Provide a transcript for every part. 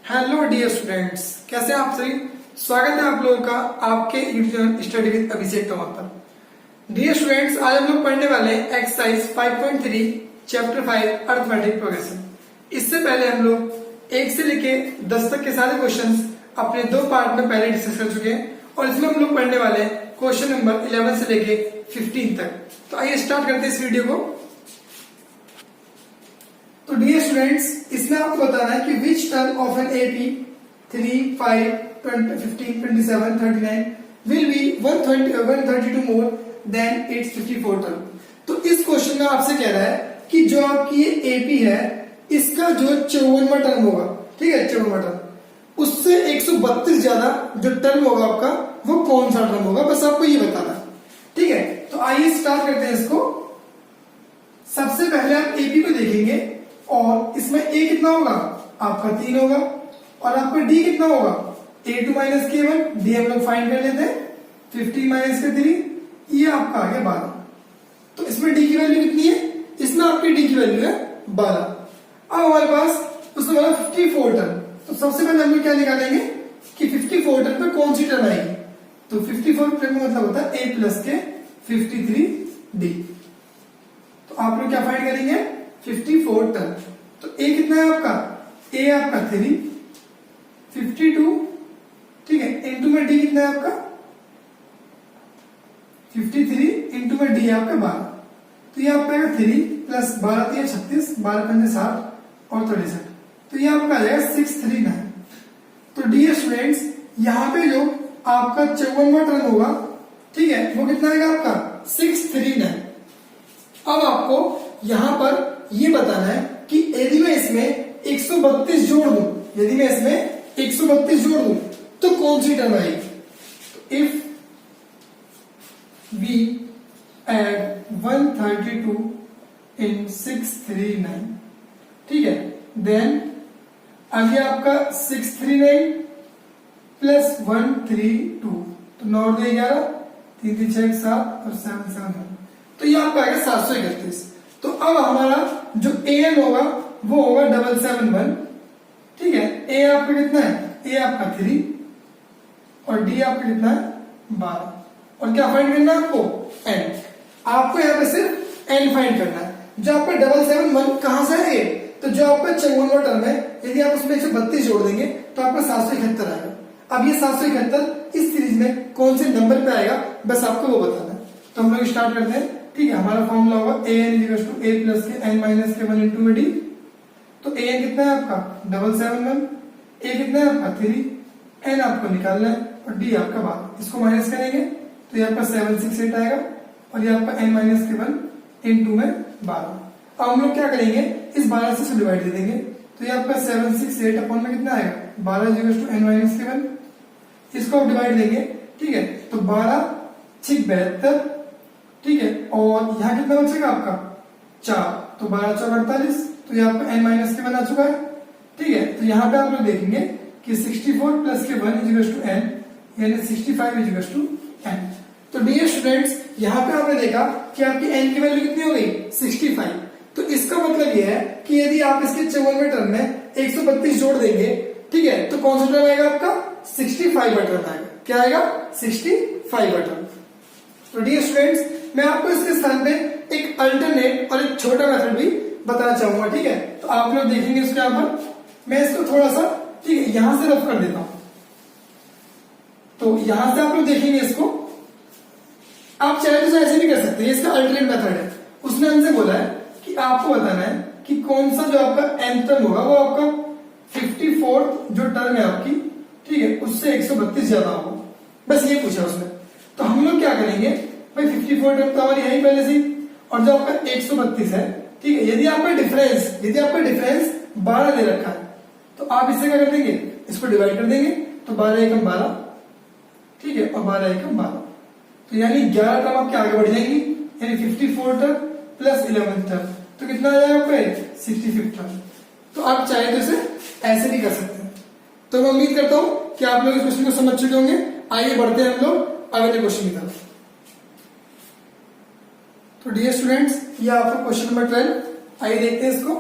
Hello dear students, कैसे हैं आप सभी। स्वागत है आप लोगों का आपके YouTube study with Abhishek Tomar पर। डियर स्टूडेंट्स, आज हम लोग पढ़ने वाले हैं एक्सरसाइज 5.3 चैप्टर 5 अर्थमेटिक प्रोग्रेशन। इससे पहले हम लोग 1 से लेके 10 तक के सारे क्वेश्चंस अपने 2 पार्ट में पहले डिस्कस कर चुके हैं और इसमें हम लोग पढ़ने वाले हैं क्वेश्चन नंबर 11 से लेके 15 तक। तो आइए स्टार्ट करते हैं इस वीडियो को। तो डियर स्टूडेंट्स, इसमें आपको बताना है कि which term of an AP 3, 5, 15, 27, 39 will be 132 more than it's 54 term. तो इस क्वेश्चन में आपसे कह रहा है कि जो आपकी ये एपी है इसका जो 54वां टर्म होगा, ठीक है, 54वां टर्म, उससे 132 ज्यादा जो टर्म होगा आपका वो कौन सा टर्म होगा, बस आपको ये बताना है। ठीक है, तो आइए स्टार्ट करते हैं इसको। सबसे पहले आप एपी को देखेंगे और इसमें ए कितना होगा आपका 3 होगा और आपका डी कितना होगा a2 माइनस k1, डी हम लोग फाइंड कर लेते हैं 15 माइनस के 3, ये आपका आ गया 12। तो इसमें डी की वैल्यू कितनी है, इसमें आपकी डी की वैल्यू है 12। अब हमारे पास उसने बोला 54 टर्म, तो सबसे पहले हम लोग क्या निकालेंगे कि 54 टर्म पे कौन सी टर्म आएगी। तो 54 टर्म का मतलब होता है a प्लस के 53 डी। तो आप लोग क्या फाइंड करेंगे 54 टर्म। तो ए कितना है आपका, ए आपका 3, 52, ठीक है, इंटू में डी कितना है आपका 53, इंटू में डी आपका 12। तो ये आपका आएगा 3 प्लस 12 तो 36, 12 पंजे 60 और 63, तो ये आपका आ जाएगा 639। तो डियर स्टूडेंट्स, यहां पे जो आपका 54वां टर्म होगा, ठीक है, वो कितना आएगा आपका 639। अब आपको यहां पर ये बताना है कि यदि मैं इसमें 132 जोड़ दूं, यदि मैं इसमें 132 जोड़ दूं तो कौन सी टर्म आएगी। तो इफ वी एड 132 इन 639, ठीक है, देन अब ये आपका 639 प्लस 132, तो 9 2 11, 3 3 6 7 और 7 7 9, तो ये आपका आएगा 731। तो अब हमारा जो an होगा वो होगा 771, ठीक है। a आपका कितना है, a आपका 3 और d आपका कितना है 12। और क्या फाइंड करना है आपको, n। आपको यहाँ पे सिर्फ n फाइंड करना है। जो आपका 771 कहां से है, तो जो आपका 54वां टर्म है, यदि आप उसमें 132 जोड़ देंगे तो आपका 771 आएगा। अब ये 771 इस सीरीज में कौन से नंबर पे आएगा, बस आपको वो बताना है। तो हम लोग स्टार्ट करते हैं। ठीक है, हमारा फॉर्मूला होगा an = a प्लस के n माइनस के 1 इंटू में डी। तो an कितना है आपका 771, a कितना है आपका 3, n आपको निकालना है और d आपका 12। इसको माइनस करेंगे तो ये आपका 768 आएगा और ये आपका n माइनस के 1 इंटू में 12। अब हम लोग क्या करेंगे, इस 12 से डिवाइड दे देंगे तो ये आपका 768 अपॉन में कितना आएगा 12 = n माइनस के 1। इसको आप डिवाइड देंगे, ठीक है, तो 12 6 72, ठीक है, और यहाँ कितना बचेगा आपका 4, तो 12 4 48, तो ये आपका n माइनस के 1 आ चुका है। ठीक है, तो यहाँ पे आप लोग देखेंगे कि 64 प्लस के 1 = n, यानी 65 = n। तो डियर स्टूडेंट्स, यहाँ पे आपने देखा कि आपकी n की वैल्यू कितनी हो गई 65। तो इसका मतलब यह है कि यदि आप इसके 54वें टर्म में 132 जोड़ देंगे, ठीक है, तो कौन सा टर्म आएगा आपका 65वां टर्म आएगा। क्या आएगा 65वां टर्म। तो डियर स्टूडेंट्स, मैं आपको इसके स्थान पे एक अल्टरनेट और एक छोटा मेथड भी बताना चाहूंगा। ठीक है, तो आप लोग देखेंगे इसके यहां पर, मैं इसको थोड़ा सा, ठीक है, यहां से रफ कर देता हूं। तो यहां से आप लोग देखेंगे इसको, आप चाहे तो ऐसे भी कर सकते हैं, इसका अल्टरनेट मेथड है। उसने हमसे बोला है कि आपको बताना है कि कौन सा जो आपका nth टर्म होगा वो आपका 54 जो टर्म है आपकी, ठीक है, उससे 132 ज्यादा होगा, बस ये पूछा उसने। तो हम लोग क्या करेंगे भाई, 54 टर्म तो हमारी है ही पहले से, और जो आपका 132 है, ठीक है, यदि आपका डिफरेंस 12 दे रखा है तो आप इससे क्या कर देंगे, इसको डिवाइड कर देंगे, तो 12 एकम 12, ठीक है, और 12 एकम 12, तो यानी 11 टर्म आपके आगे बढ़ जाएंगी, यानी 54 टर्म प्लस 11 टर्म, तो कितना आ जाएगा आपका 65 टर्म। तो आप चाहे तो इसे ऐसे भी कर सकते हैं। तो मैं उम्मीद करता हूं कि आप लोग इस क्वेश्चन को समझ चुके होंगे। आइए बढ़ते हैं हम लोग अगले क्वेश्चन की तरफ। तो डियर स्टूडेंट्स, ये आपका क्वेश्चन नंबर 12, आइए देखते हैं इसको।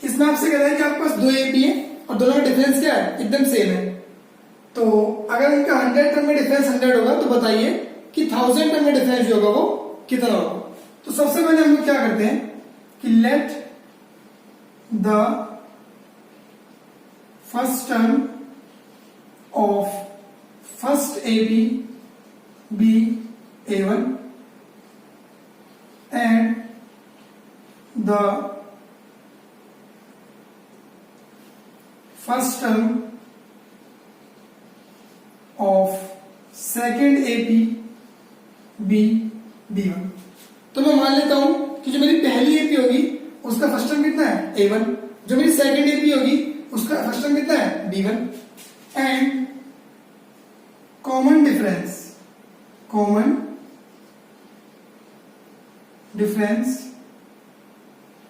इसमें आपसे कह रहा है कि आपके पास 2 एपी है और दोनों का डिफरेंस क्या है, एकदम सेम है। तो अगर इनका 100 टर्म में डिफरेंस 100 होगा तो बताइए कि 1000 टर्म में डिफरेंस जो होगा वो कितना होगा। तो सबसे पहले हम लोग क्या करते हैं कि let the first term of first AB be A1 and the first term of second AP be B1। तो मैं मान लेता हूं कि जो मेरी पहली एपी होगी उसका फर्स्ट टर्म कितना है A1, जो मेरी सेकंड एपी होगी उसका फर्स्ट टर्म कितना है B1 and common difference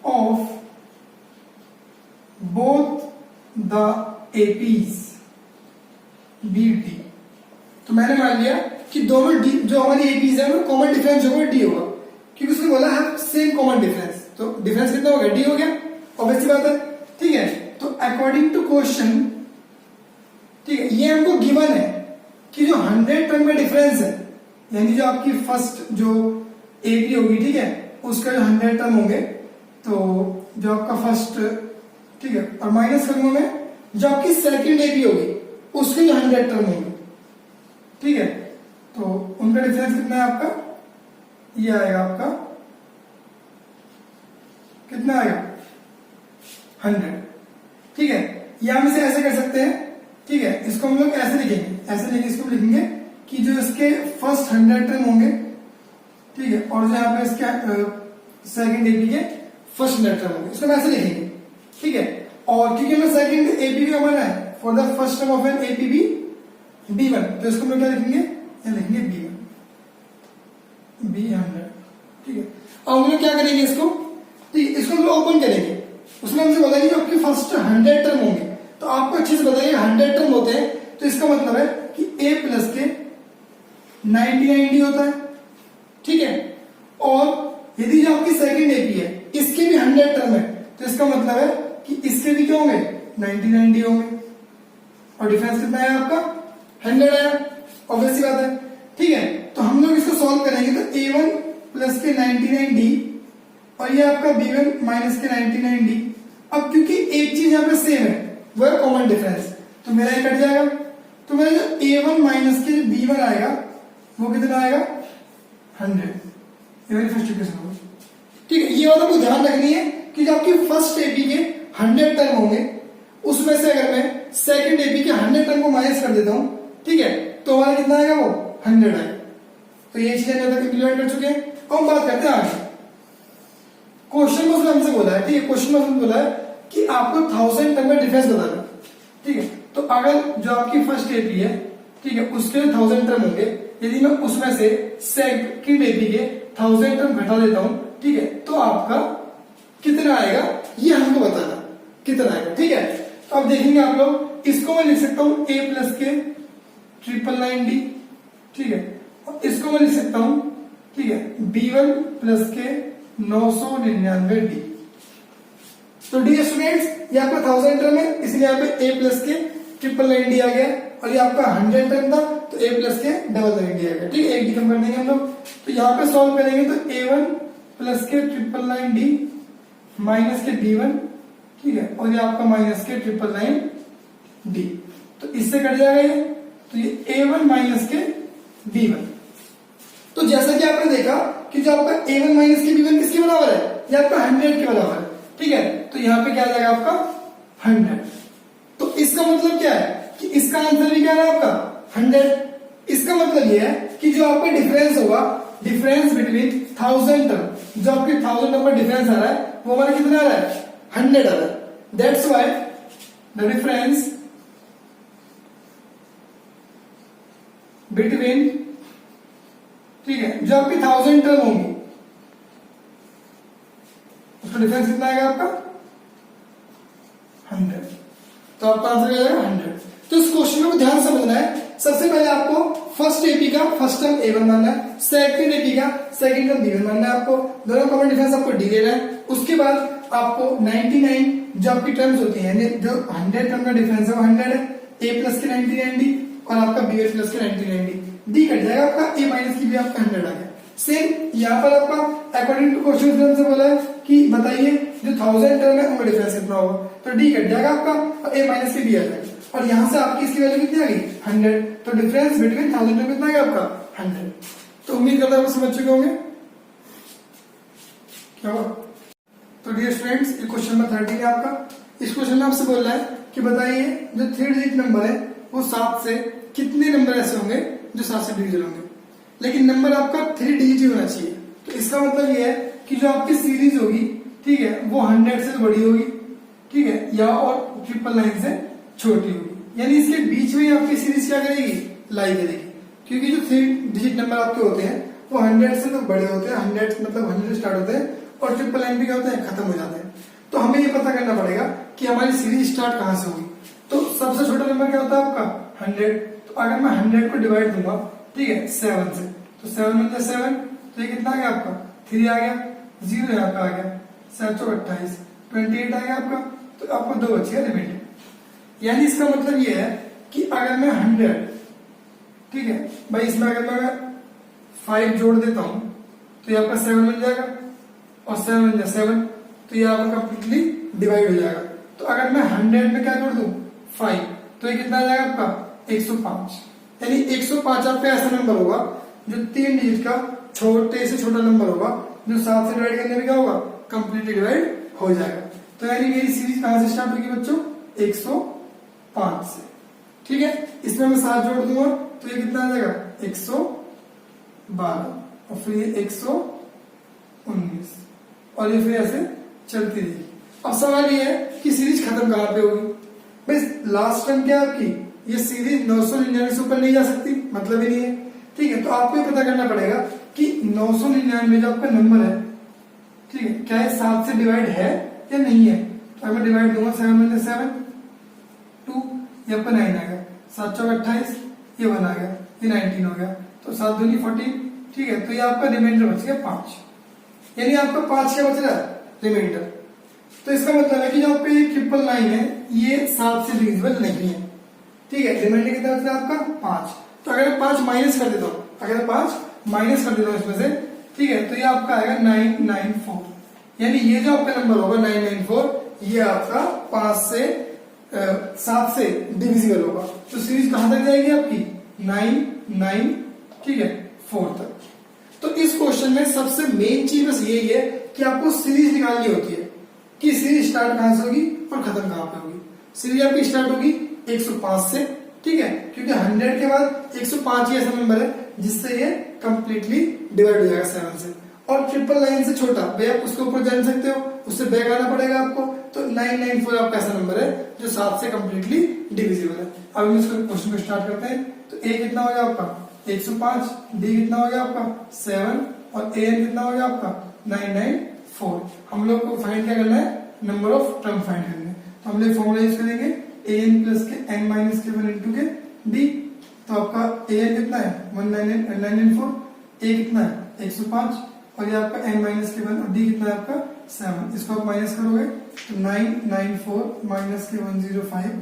of both the APs BD। तो मैंने मान लिया कि दोनों डी जो हमारी एपीज है वो कॉमन डिफरेंस जो डी होगा, क्योंकि उसने बोला है सेम कॉमन डिफरेंस, तो डिफरेंस कितना हो गया, डी हो गया, ऑब्वियस बात है। ठीक है, तो अकॉर्डिंग टू क्वेश्चन, ठीक है, ये हमको गिवन है कि जो 100 टर्म में डिफरेंस है, यानी जो आपकी फर्स्ट जो एपी होगी, ठीक है, उसका जो 100 टर्म होंगे, तो जो आपका फर्स्ट, ठीक है, और माइनस करूंगा मैं जो आपकी सेकंड एपी होगी उसके जो 100 टर्म होंगे, ठीक है, तो उनका डिफरेंस कितना है आपका, ये आएगा आपका कितना आएगा 100। ठीक है, या हम इसे ऐसे कर सकते हैं, ठीक है, इसको हम लोग ऐसे लिखेंगे, इसको लिखेंगे कि जो इसके फर्स्ट 100 टर्म होंगे, ठीक है, और जो यहाँ पे इसके सेकंड एपी के फर्स्ट 100 टर्म होंगे, इसको हम ऐसे लिखेंगे। ठीक है, और क्योंकि हमें सेकंड एपी भी हमारा है for the first term of an AP B B1, तो इसको हम लोग क्या लिखेंगे, ये लिखेंगे B1 B100। ठीक है, अब हम लोग क्या करेंगे इसको, ठीक है, इसको हम लोग ओपन करेंगे। उसमें हमसे बोला कि जो आपके फर्स्ट 100 टर्म होंगे, तो आपको अच्छे से बताइए 100 टर्म होते हैं, तो इसका मतलब है कि A प्लस के 99D होता है। ठीक है, और यदि जो आपकी सेकंड एपी है इसके भी 100 टर्म है, तो इसका मतलब है कि इसके भी क्या होंगे 99D होंगे, और डिफरेंस कितना है आपका 100 है, ऑब्वियस बात है। ठीक है, तो हम लोग इसको सॉल्व करेंगे, तो A1 प्लस के 99D और ये आपका B1 माइनस के 99D। अब क्योंकि एक चीज यहाँ पे सेम है, वो है कॉमन डिफरेंस, तो मेरा ये कट जाएगा, तो मेरा जो A1 माइनस के B1 आएगा वो कितना आएगा 100। ये मेरी फर्स्ट इक्वेशन होगी। ठीक है, ये बात आपको ध्यान रखनी है कि जो आपकी फर्स्ट एपी के 100 टर्म होंगे, उसमें से अगर मैं सेकंड एपी के 100 टर्म को माइनस कर देता हूं, ठीक है, तो हमारा कितना आएगा वो 100 आएगा। तो ये चीजें हम इंप्लीमेंट कर चुके हैं। अब हम बात करते हैं आगे। क्वेश्चन में उसने हमसे बोला है, ठीक है, क्वेश्चन में हमसे बोला है कि आपको 1000 टर्म में डिफरेंस बताना। ठीक है, तो अगर जो आपकी फर्स्ट एपी है, ठीक है, उसके 1000 टर्म होंगे, यदि मैं उसमें से सेकंड एपी के 1000 टर्म घटा देता हूं, ठीक है, तो आपका कितना आएगा ये हमको बताना, कितना आएगा। ठीक है, तो अब देखेंगे आप लोग, इसको मैं लिख सकता हूं A प्लस के 999D। ठीक है, और इसको मैं लिख सकता हूं, ठीक है, B1 प्लस के 999D। तो डियर स्टूडेंट्स, ये आपका 1000 टर्म है, इसलिए यहाँ पे A प्लस के 999D आ गया, और ये आपका 100 टर्म था तो A प्लस के 999D आ गया। ठीक है, एक डिकम कर देंगे हम लोग, तो यहाँ पे सॉल्व करेंगे तो A1 प्लस के 999D माइनस के B1, ठीक है, और ये आपका माइनस के 999D, तो इससे कट जाएगा ये, तो ये A1 माइनस के B1। तो जैसा कि आपने देखा कि जो आपका A1 माइनस के B1 किसके बराबर है, ये आपका 100 के बराबर है। ठीक है, तो यहाँ पे क्या आ जाएगा आपका 100। तो इसका मतलब क्या है कि इसका आंसर भी क्या है आपका 100। इसका मतलब ये है कि जो आपका डिफरेंस होगा, डिफरेंस बिटवीन 1000 टर्म, जो आपके 1000 टर्म पर डिफरेंस आ रहा है वो हमारा कितना आ रहा है 100 आ रहा है। That's why the difference between, ठीक है, जो आपकी 1000 टर्म होंगी उसका डिफरेंस कितना आएगा आपका 100। तो आपका आंसर क्या आएगा 100। तो इस क्वेश्चन में ध्यान समझना है, सबसे पहले आपको फर्स्ट एपी का फर्स्ट टर्म A1 मानना है, सेकंड एपी का सेकंड टर्म B1 मानना है, आपको दोनों कॉमन डिफरेंस आपको डी लेना है। उसके बाद आपको 99 जो आपकी टर्म्स होती है, यानी जो 100 टर्म का डिफरेंस है वो 100 है, a प्लस के 99 और आपका b प्लस के 99 d कट जाएगा आपका, a माइनस की भी आपका 100 आ गया। सेम यहाँ पर आपका अकॉर्डिंग टू क्वेश्चन थ्योरम से बोला है कि बताइए जो 1000 टर्म है उनका डिफरेंस कितना होगा, तो d कट जाएगा आपका और a माइनस की b आ जाएगा, और यहाँ से आपकी इसकी वैल्यू कितनी आ गई 100, तो डिफरेंस बिटवीन 1000 टर्म कितना आ गया आपका 100। तो उम्मीद करता हूँ आप समझ चुके होंगे क्या हुआ। तो डियर स्टूडेंट्स, ये क्वेश्चन नंबर 13 है आपका। इस क्वेश्चन में आपसे बोल रहा है कि बताइए जो 3 डिजिट नंबर है वो 7 से कितने नंबर ऐसे होंगे जो 7 से डिविजिबल होंगे, लेकिन नंबर आपका 3 डिजिट ही होना चाहिए। तो इसका मतलब ये है कि जो आपकी सीरीज होगी, ठीक है, वो 100 से बड़ी होगी, ठीक है, या और 999 से छोटी होगी, यानी इसके बीच में आपकी सीरीज क्या करेगी, लाई करेगी, क्योंकि जो 3 डिजिट नंबर आपके होते हैं वो 100 से तो बड़े होते हैं, 100 मतलब 100 से स्टार्ट होते हैं, और 999 भी क्या होते हैं, खत्म हो जाते हैं। तो हमें ये पता करना पड़ेगा कि हमारी सीरीज स्टार्ट कहां से होगी। तो सबसे छोटा नंबर क्या होता है आपका 100, तो अगर मैं 100 को डिवाइड दूंगा, ठीक है, 7 से, तो 7 में 7, तो ये कितना आ गया आपका 3 आ गया, 0 यहाँ पे आ गया, 7 चौक 28, 28 आ गया आपका, तो आपको 2 बच गया रिमाइंडर। यानी इसका मतलब ये है कि अगर मैं 100, ठीक है भाई, इसमें अगर मैं 5 जोड़ देता हूं तो ये आपका 7 बन जाएगा, और 7 7, तो ये आपका कंप्लीटली डिवाइड हो जाएगा। तो अगर मैं 100 में क्या जोड़ दूं 5, तो ये कितना आ जाएगा आपका 105, यानी 105 आपका ऐसा नंबर होगा जो 3 डिजिट का छोटे से छोटा नंबर होगा, जो 7 से डिवाइड करने में क्या होगा, कंप्लीटली डिवाइड हो जाएगा। तो यानी मेरी सीरीज कहां से स्टार्ट होगी बच्चों, 105 से, ठीक है। इसमें मैं 7 जोड़ दूंगा तो ये कितना आ जाएगा 112, और फिर ये 119, और ये फिर ऐसे चलती रहेगी। अब सवाल ये है कि सीरीज खत्म कहां पे होगी। भाई लास्ट टर्म क्या है आपकी, ये सीरीज 999 से ऊपर नहीं जा सकती, मतलब ही नहीं है, ठीक है। तो आपको ये पता करना पड़ेगा कि 999 जो आपका नंबर है, ठीक है, क्या ये 7 से डिवाइड है या नहीं है। तो अगर मैं डिवाइड दूंगा 7 में 7, 2, ये आपका 9 आ गया, 7 चौक 28, ये 1 आ गया, ये 19 हो गया, तो 7 दूनी 14, ठीक है। तो ये आपका रिमाइंडर बच गया 5, यानी आपका 5 क्या बच रहा है रिमाइंडर। तो इसका मतलब है कि जो आपका ये 999 है ये 7 से डिविजिबल नहीं है, ठीक है। रिमाइंडर कितना बच रहा है आपका 5। तो अगर 5 माइनस कर देता हूं, अगर 5 माइनस कर देता हूं इसमें से, ठीक है, तो ये आपका आएगा 994, यानी ये जो आपका नंबर होगा 994, ये आपका 7 से डिविजिबल होगा। तो सीरीज कहां तक जाएगी आपकी 994, ठीक है, 4 तक। तो इस क्वेश्चन में सबसे मेन चीज बस यही है कि आपको सीरीज निकालनी होती है कि सीरीज स्टार्ट कहां से होगी और खत्म कहां पे होगी। सीरीज आपकी स्टार्ट होगी 105 से, ठीक है, क्योंकि 100 के बाद 105 ही ऐसा नंबर है जिससे ये कंप्लीटली डिवाइड हो जाएगा 7 से। और 999 से छोटा भाई आप उसके ऊपर जान सकते हो, उससे बैक आना पड़ेगा आपको। तो 994 आपका ऐसा नंबर है जो 7 से कंप्लीटली डिविजिबल है। अब हम इसको क्वेश्चन को स्टार्ट करते हैं। तो ए कितना हो गया आपका 105, डी कितना हो गया आपका 7, और ए एन कितना हो गया आपका 994। हम लोग को फाइंड क्या करना है, नंबर ऑफ टर्म फाइंड करना है। तो हम लोग फॉर्मूला यूज करेंगे A N plus K N minus के 1 इंटू के डी। तो आपका ए एन कितना है 994, ए कितना है 105, और ये आपका एन माइनस के 1, और डी कितना है आपका 7। इसको आप माइनस करोगे तो 994 माइनस के 105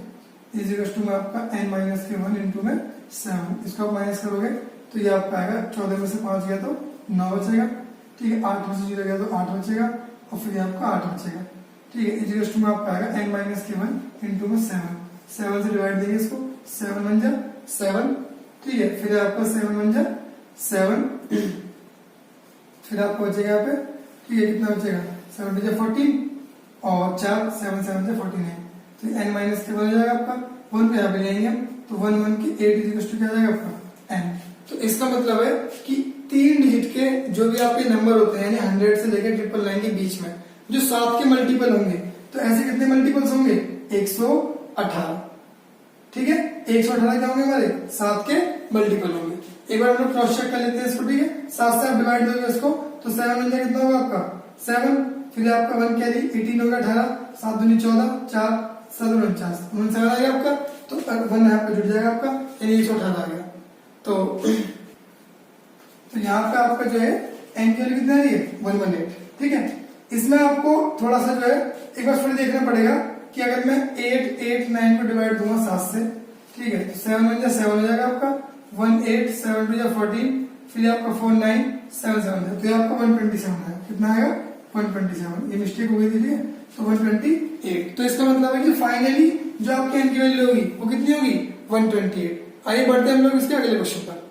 इज इक्वल टू में आपका एन माइनस के 1 इंटू में 7। इसको आप माइनस करोगे तो ये आपका आएगा 14 में से 5 गया तो 9 बचेगा, ठीक है, 8 में से 0 गया तो 8 बचेगा, और फिर आपका 8 बचेगा, ठीक है। इज इक्वल टू में आपका आएगा एन माइनस के 1 इंटू में 7 से डिवाइड देंगे इसको, 7 बन जा 7, ठीक है, फिर आपका 7 बन जा 7, फिर आपको बचेगा यहाँ पे, ठीक है, कितना बचेगा 7 बचा 14, और 4 7 7 से 49, तो एन माइनस के 1 हो जाएगा आपका, 1 पे यहाँ पे लेंगे हम, तो 1 1 की 8 इज इक्वल टू क्या आ जाएगा आपका एन। तो इसका मतलब है कि 3 डिजिट के जो भी आपके नंबर होते हैं, यानी 100 से लेकर 999 के बीच में जो 7 के मल्टीपल होंगे, तो ऐसे कितने मल्टीपल्स होंगे 118, ठीक है, 118 क्या होंगे हमारे 7 के मल्टीपल होंगे। एक बार हम लोग क्रॉस चेक कर लेते हैं इसको, ठीक है। 7 से आप डिवाइड दोगे इसको तो 7 बन जाएगा, कितना होगा आपका 7, फिर आपका 1 कैरी 18 होगा 18, 7 दूनी 14, 4 7 49, 7 आ गया आपका, तो 1 यहाँ पे जुड़ जाएगा आपका, यानी 118 आ गया। तो यहाँ पे आपका जो है एन की वैल्यू कितना है 118, ठीक है। इसमें आपको थोड़ा सा जो है एक बार फिर देखना पड़ेगा कि अगर मैं 8 8 9 को डिवाइड दूंगा 7 से, ठीक है, तो 7 1 7 हो जाएगा आपका, 1 8 7 2 14, फिर आपका 4 9 7 7 है, तो ये आपका 127 है। कितना आएगा? 127। ये मिस्टेक हो गई थी, ठीक है, तो 128। तो इसका मतलब है कि फाइनली जो आपकी एन की वैल्यू होगी वो कितनी होगी? 128। आइए बढ़ते हैं हम लोग इसके अगले क्वेश्चन पर।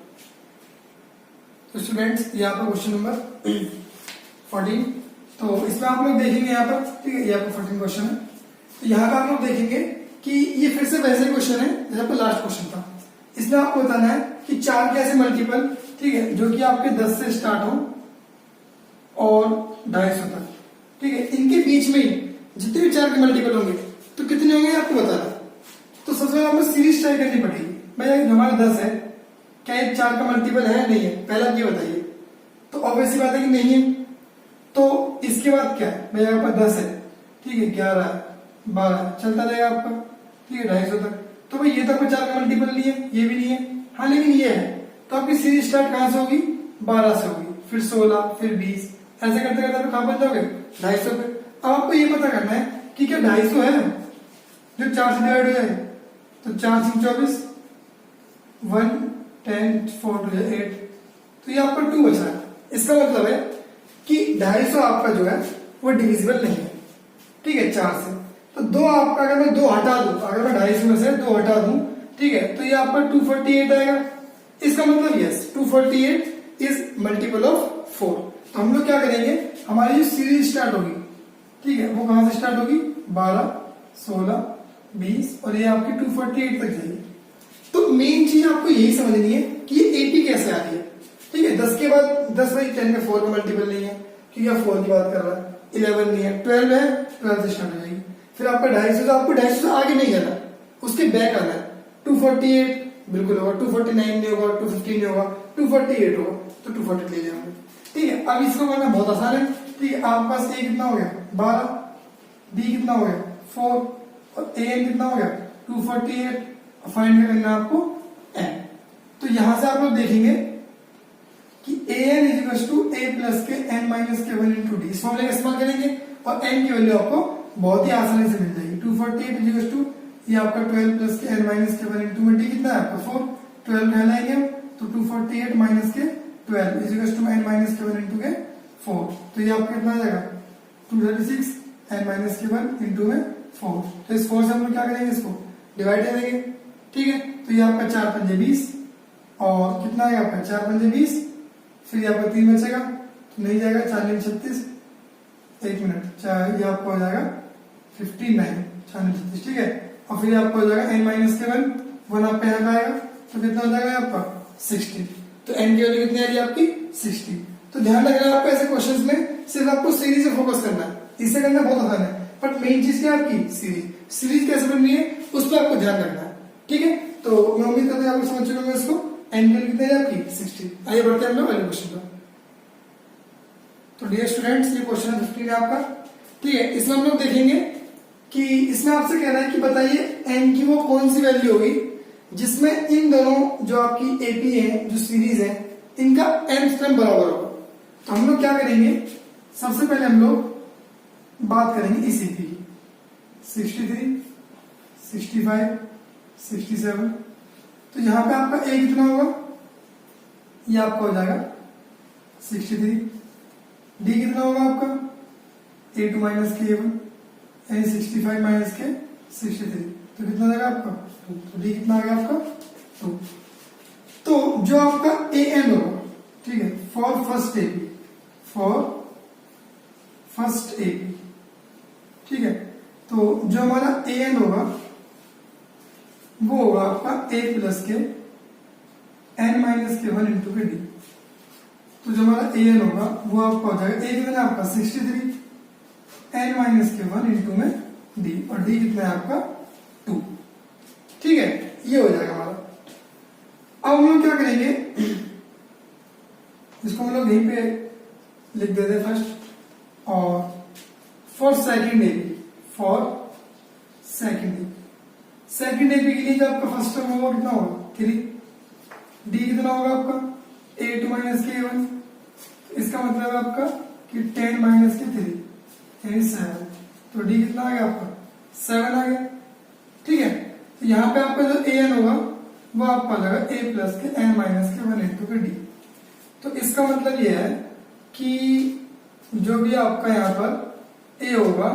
तो स्टूडेंट्स ये आपका क्वेश्चन नंबर 14। तो इसमें आप लोग देखेंगे यहाँ पर, ठीक है, ये आपका 14 क्वेश्चन है। तो यहाँ पर आप लोग देखेंगे कि ये फिर से वैसे क्वेश्चन है जैसे आपका लास्ट क्वेश्चन था। इसमें आपको बताना है कि 4 के ऐसे मल्टीपल, ठीक है, जो कि आपके 10 से स्टार्ट हो और 250 तक, ठीक है, इनके बीच में ही जितने भी 4 के मल्टीपल होंगे तो कितने होंगे आपको बताना है। तो सबसे पहले आपको सीरीज ट्राई करनी पड़ेगी। भाई हमारा 10 है, क्या ये 4 का मल्टीपल है नहीं है? पहला ये बताइए। तो ऑब्वियस सी बात है कि नहीं है। तो इसके बाद क्या है? भाई आपका 10 है, ठीक है, 11 है, 12 चलता रहेगा आपका, ठीक है, 250 तक। तो भाई ये तो आपका 4 का मल्टीपल नहीं है, ये भी नहीं है, हाँ, लेकिन ये है। तो आपकी सीरीज स्टार्ट कहां से होगी? 12 से होगी, फिर 16, फिर 20, ऐसे करते करते आप कहां पहुंच जाओगे? 250 पे। अब आपको ये पता करना है कि क्या 250 है जो 4 से डिवाइड हो जाए। तो 4 से 24, 1 10 4 2 8, तो ये आपका 2 बचा है। इसका मतलब है कि 250 आपका जो है वो डिविजिबल नहीं है, ठीक है, 4 से। तो 2 आपका, अगर मैं 2 हटा दूं, अगर मैं 250 में से 2 हटा दूं, ठीक है, तो ये आपका 248 आएगा। इसका मतलब यस, 248 इज मल्टीपल ऑफ 4। तो हम लोग क्या करेंगे, हमारी जो सीरीज स्टार्ट होगी, ठीक है, वो कहां से स्टार्ट होगी? 12 16 20 और ये आपकी 248 तक जाएगी। तो मेन चीज आपको यही समझनी है कि ये 80 कैसे आ रही है, ठीक है। 10 के बाद 10 बाई 10 में 4 का मल्टीपल नहीं है, क्योंकि आप 4 की बात कर रहा है। 11 नहीं है, 12 है, 12 से स्टार्ट हो जाएगी। फिर आपका 250, तो आपको 250 से आगे नहीं जाना, उसके बैक आना है। 248 बिल्कुल होगा, 249 नहीं होगा, 250 नहीं होगा, 248 होगा, तो 240 ले जाएंगे, ठीक है। अब इसको करना बहुत आसान है, ठीक है। आपके पास ए कितना हो गया? 12, बी कितना हो गया? 4, और ए एन कितना हो गया? 248। फाइंड करना है आपको एन। तो यहां से आप लोग देखेंगे कि A N is equal to A plus K N minus के 1 इंटू डी। इस फॉर्मूले का इस्तेमाल करेंगे और एन की वैल्यू आपको बहुत ही आसानी से मिल जाएगी। 248 इज इक्वल टू ये आपका 12 प्लस के एन माइनस के 1 इंटू में डी कितना है आपका? 4। 12 में लाएंगे हम, तो 248 माइनस के 12 is equal to n minus के 1 इंटू के 4। तो ये आपका कितना आ जाएगा? 236 एन माइनस के 1 इंटू में 4। तो इस 4 से हम लोग क्या करेंगे? इसको डिवाइड करेंगे, ठीक है। तो ये आपका 4 पंजे 20 और कितना आएगा आपका? 4 पंजे 20, फिर ये आपका 3 बचेगा, तो नहीं जाएगा, 4 9 36, 1 मिनट, 4 ये आपको हो जाएगा 59, 4 9 36, ठीक है। और फिर आपको हो जाएगा एन माइनस के 1 आपका यहाँ का आएगा, तो कितना हो जाएगा आपका? 60। तो एन की वैल्यू कितनी आ रही है आपकी? 60। तो ध्यान रखना आपको ऐसे क्वेश्चंस में सिर्फ आपको सीरीज से फोकस करना है, इससे करना बहुत आसान है, बट मेन चीज क्या है आपकी? सीरीज। सीरीज कैसे बननी है उस पर आपको ध्यान रखना है, ठीक है। तो मैं उम्मीद करता हूँ आप लोग समझ चुके होंगे इसको। एन की वैल्यू कितनी है आपकी? 60। आइए बढ़ते हैं हम लोग अगले क्वेश्चन पर। तो डियर स्टूडेंट्स, ये क्वेश्चन 15 है आपका, ठीक है। इसमें हम लोग देखेंगे कि इसमें आपसे कह रहा है कि बताइए एन की वो कौन सी वैल्यू होगी जिसमें इन दोनों जो आपकी एपी है, जो सीरीज है, इनका nth टर्म बराबर होगा। तो हम लोग क्या करेंगे, सबसे पहले हम लोग बात करेंगे इस एपी की। 63 65 67, तो यहां पे आपका ए कितना होगा? ये आपका हो जाएगा 63। डी कितना होगा आपका? A2 माइनस के A1, यानी 65 माइनस के 63, तो कितना जाएगा आपका? 2। तो डी कितना आ गया आपका? 2। तो जो आपका ए एन होगा, ठीक है, for first AP, for first AP, ठीक है। तो जो हमारा ए एन होगा वो होगा आपका ए प्लस के एन माइनस के 1 इंटू के डी। तो जो हमारा ए एन होगा वो आपका हो जाएगा, ए कितना आपका? 63 एन माइनस के 1 इंटू में डी, और डी कितना है आपका? 2, ठीक है। ये हो जाएगा हमारा। अब हम लोग क्या करेंगे, इसको हम लोग यहीं पे लिख देते हैं फर्स्ट। और for second AP, for second AP, second AP के लिए जो आपका फर्स्ट टर्म होगा कितना होगा? 3। डी कितना होगा आपका? A2 माइनस के 1, इसका मतलब है आपका कि 10 माइनस के 3, यानी 7, तो डी कितना आ गया आपका 7 आ गया। ठीक है, तो यहाँ पे आपका जो ए एन होगा वो आपका आ जाएगा ए प्लस के एन माइनस के 1 इंटू के डी। तो इसका मतलब ये है कि जो भी आपका यहाँ पर ए होगा,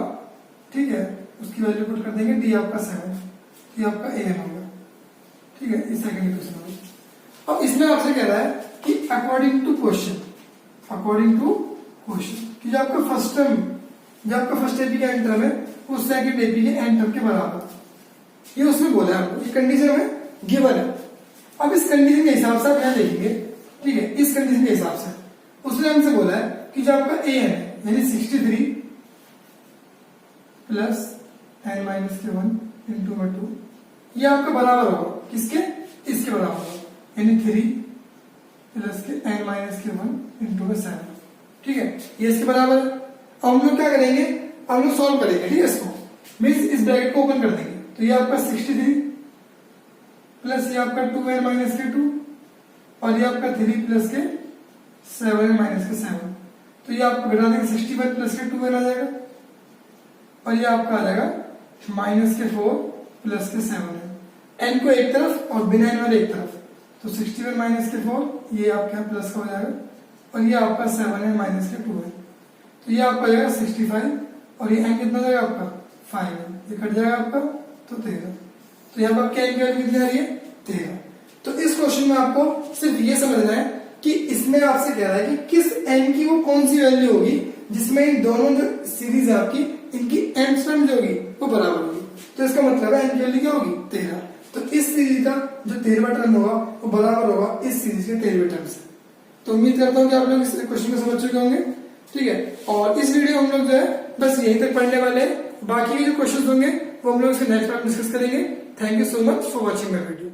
ठीक है, उसकी वैल्यू पुट कर देंगे, डी आपका 7, ये आपका ए एन होगा। ठीक है, इस सेकंड इक्वेशन होगा। अब इसमें आपसे कह रहा है कि अकॉर्डिंग टू क्वेश्चन कि जो आपका फर्स्ट एपी का एन टर्म है वो सेकंड एपी के एन टर्म के बराबर, ये उसमें बोला है आपको, ये कंडीशन में गिवन है। अब इस कंडीशन के हिसाब से आप यहाँ देखेंगे, ठीक है, इस कंडीशन के हिसाब से उसने हमसे बोला है कि जो आपका ए एन है यानी 63 प्लस एन माइनस के 1 इंटू 2, ये आपका बराबर होगा किसके, इसके बराबर होगा, यानी 3 प्लस के एन माइनस के 1 इंटू 7। ठीक है, ये इसके बराबर है। अब हम लोग क्या करेंगे, हम लोग सॉल्व करेंगे। ठीक है, इसको मीन्स इस ब्रैकेट को ओपन कर देंगे, तो ये आपका 63 प्लस ये आपका 2n माइनस के 2 और ये आपका 3 प्लस के 7n माइनस के 7, तो ये आपको घटा देंगे 61 प्लस के 2n आ जाएगा और ये आपका आ जाएगा माइनस के 4 प्लस के 7n, n को एक तरफ और बिना n वाले एक तरफ, तो 61 माइनस के 4 ये आपके यहाँ प्लस का हो जाएगा और ये आपका 7n माइनस के 2n, तो ये आपका आ जाएगा 65 और ये n कितना हो जाएगा आपका 5n, ये कट जाएगा आपका तो 13, तो यहाँ पर क्या n की वैल्यू कितनी आ रही है 13। तो इस क्वेश्चन में आपको सिर्फ ये समझना है कि इसमें आपसे कह रहा है कि किस n की वो कौन सी वैल्यू होगी जिसमें इन दोनों जो सीरीज है आपकी इनकी एंड टर्म जो होगी वो बराबर होगी। तो इसका मतलब है n की वैल्यू क्या होगी 13, तो इस सीरीज का जो 13वां टर्म होगा वो बराबर होगा इस सीरीज के 13वें टर्म से। तो उम्मीद करता हूँ कि आप लोग इस क्वेश्चन को समझ चुके होंगे। ठीक है, और इस वीडियो हम लोग जो है बस यहीं तक पढ़ने वाले हैं, बाकी के जो क्वेश्चन होंगे वो हम लोग इसके नेक्स्ट टाइम डिस्कस करेंगे। Thank you so much for watching my video.